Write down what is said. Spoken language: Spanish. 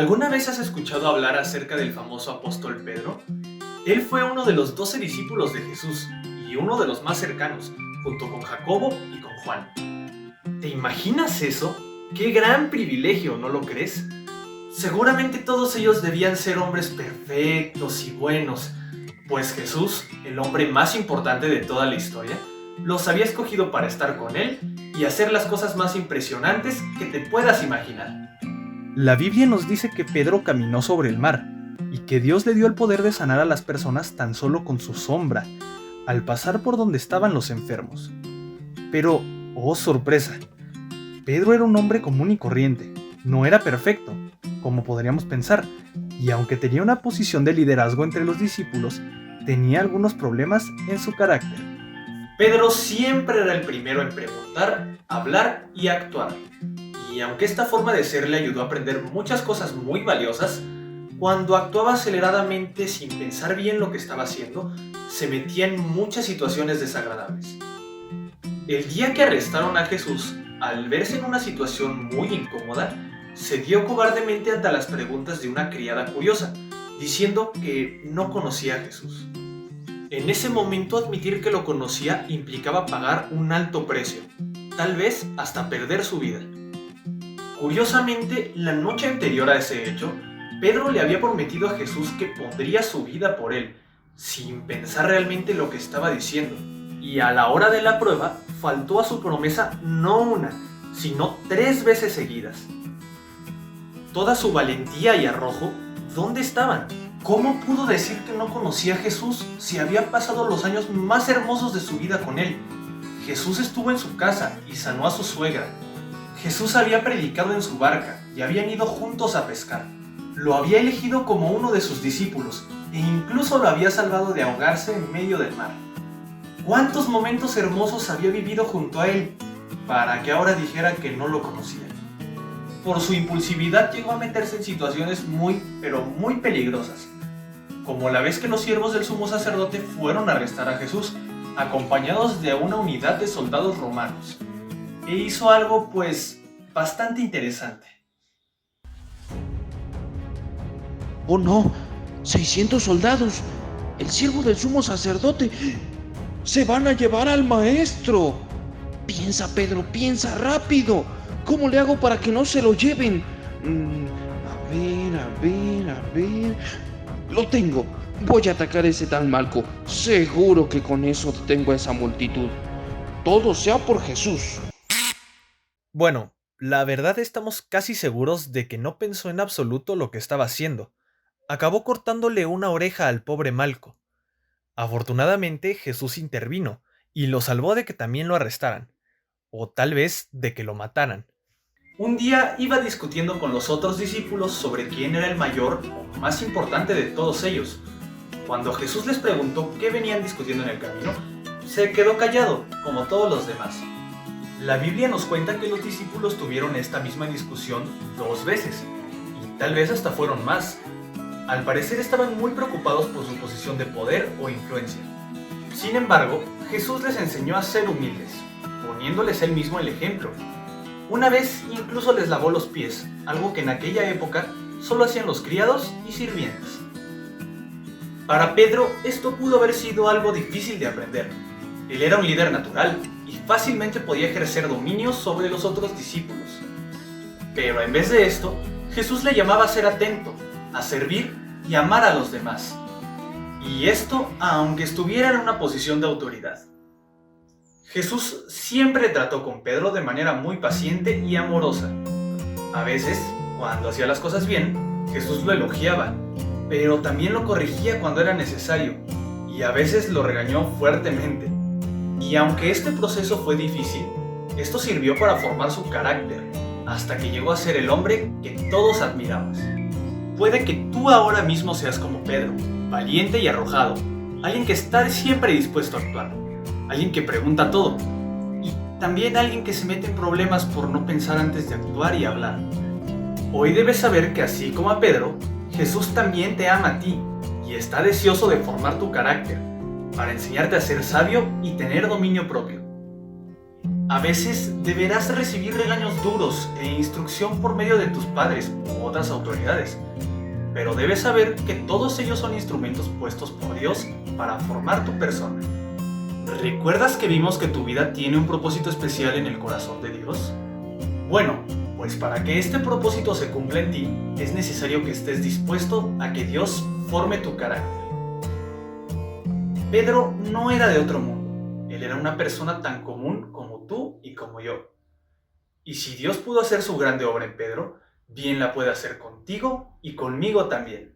¿Alguna vez has escuchado hablar acerca del famoso apóstol Pedro? Él fue uno de los 12 discípulos de Jesús y uno de los más cercanos, junto con Jacobo y con Juan. ¿Te imaginas eso? ¡Qué gran privilegio!, ¿no lo crees? Seguramente todos ellos debían ser hombres perfectos y buenos, pues Jesús, el hombre más importante de toda la historia, los había escogido para estar con él y hacer las cosas más impresionantes que te puedas imaginar. La Biblia nos dice que Pedro caminó sobre el mar y que Dios le dio el poder de sanar a las personas tan solo con su sombra, al pasar por donde estaban los enfermos. Pero, oh sorpresa, Pedro era un hombre común y corriente, no era perfecto, como podríamos pensar, y aunque tenía una posición de liderazgo entre los discípulos, tenía algunos problemas en su carácter. Pedro siempre era el primero en preguntar, hablar y actuar. Y aunque esta forma de ser le ayudó a aprender muchas cosas muy valiosas, cuando actuaba aceleradamente sin pensar bien lo que estaba haciendo, se metía en muchas situaciones desagradables. El día que arrestaron a Jesús, al verse en una situación muy incómoda, se dio cobardemente ante las preguntas de una criada curiosa, diciendo que no conocía a Jesús. En ese momento admitir que lo conocía implicaba pagar un alto precio, tal vez hasta perder su vida. Curiosamente, la noche anterior a ese hecho, Pedro le había prometido a Jesús que pondría su vida por él, sin pensar realmente lo que estaba diciendo. Y a la hora de la prueba, faltó a su promesa no una, sino 3 veces seguidas. Toda su valentía y arrojo, ¿dónde estaban? ¿Cómo pudo decir que no conocía a Jesús si había pasado los años más hermosos de su vida con él? Jesús estuvo en su casa y sanó a su suegra. Jesús había predicado en su barca y habían ido juntos a pescar. Lo había elegido como uno de sus discípulos e incluso lo había salvado de ahogarse en medio del mar. ¿Cuántos momentos hermosos había vivido junto a él para que ahora dijera que no lo conocía? Por su impulsividad llegó a meterse en situaciones muy, pero muy peligrosas, como la vez que los siervos del sumo sacerdote fueron a arrestar a Jesús, acompañados de una unidad de soldados romanos. E hizo algo, pues, bastante interesante. ¡Oh no! ¡600 soldados! ¡El siervo del sumo sacerdote! ¡Se van a llevar al maestro! Piensa, Pedro, piensa rápido. ¿Cómo le hago para que no se lo lleven? A ver. Lo tengo. Voy a atacar a ese tal Malco. Seguro que con eso detengo a esa multitud. Todo sea por Jesús. Bueno, la verdad estamos casi seguros de que no pensó en absoluto lo que estaba haciendo. Acabó cortándole una oreja al pobre Malco. Afortunadamente Jesús intervino y lo salvó de que también lo arrestaran, o tal vez de que lo mataran. Un día iba discutiendo con los otros discípulos sobre quién era el mayor o más importante de todos ellos. Cuando Jesús les preguntó qué venían discutiendo en el camino, se quedó callado, como todos los demás. La Biblia nos cuenta que los discípulos tuvieron esta misma discusión 2 veces, y tal vez hasta fueron más. Al parecer estaban muy preocupados por su posición de poder o influencia. Sin embargo, Jesús les enseñó a ser humildes, poniéndoles él mismo el ejemplo. Una vez incluso les lavó los pies, algo que en aquella época solo hacían los criados y sirvientes. Para Pedro, esto pudo haber sido algo difícil de aprender. Él era un líder natural y fácilmente podía ejercer dominio sobre los otros discípulos. Pero en vez de esto, Jesús le llamaba a ser atento, a servir y amar a los demás. Y esto aunque estuviera en una posición de autoridad. Jesús siempre trató con Pedro de manera muy paciente y amorosa. A veces, cuando hacía las cosas bien, Jesús lo elogiaba, pero también lo corregía cuando era necesario, y a veces lo regañó fuertemente. Y aunque este proceso fue difícil, esto sirvió para formar su carácter, hasta que llegó a ser el hombre que todos admiramos. Puede que tú ahora mismo seas como Pedro, valiente y arrojado, alguien que está siempre dispuesto a actuar, alguien que pregunta todo, y también alguien que se mete en problemas por no pensar antes de actuar y hablar. Hoy debes saber que así como a Pedro, Jesús también te ama a ti, y está deseoso de formar tu carácter, para enseñarte a ser sabio y tener dominio propio. A veces deberás recibir regaños duros e instrucción por medio de tus padres u otras autoridades, pero debes saber que todos ellos son instrumentos puestos por Dios para formar tu persona. ¿Recuerdas que vimos que tu vida tiene un propósito especial en el corazón de Dios? Bueno, pues para que este propósito se cumpla en ti, es necesario que estés dispuesto a que Dios forme tu carácter. Pedro no era de otro mundo, él era una persona tan común como tú y como yo. Y si Dios pudo hacer su grande obra en Pedro, bien la puede hacer contigo y conmigo también.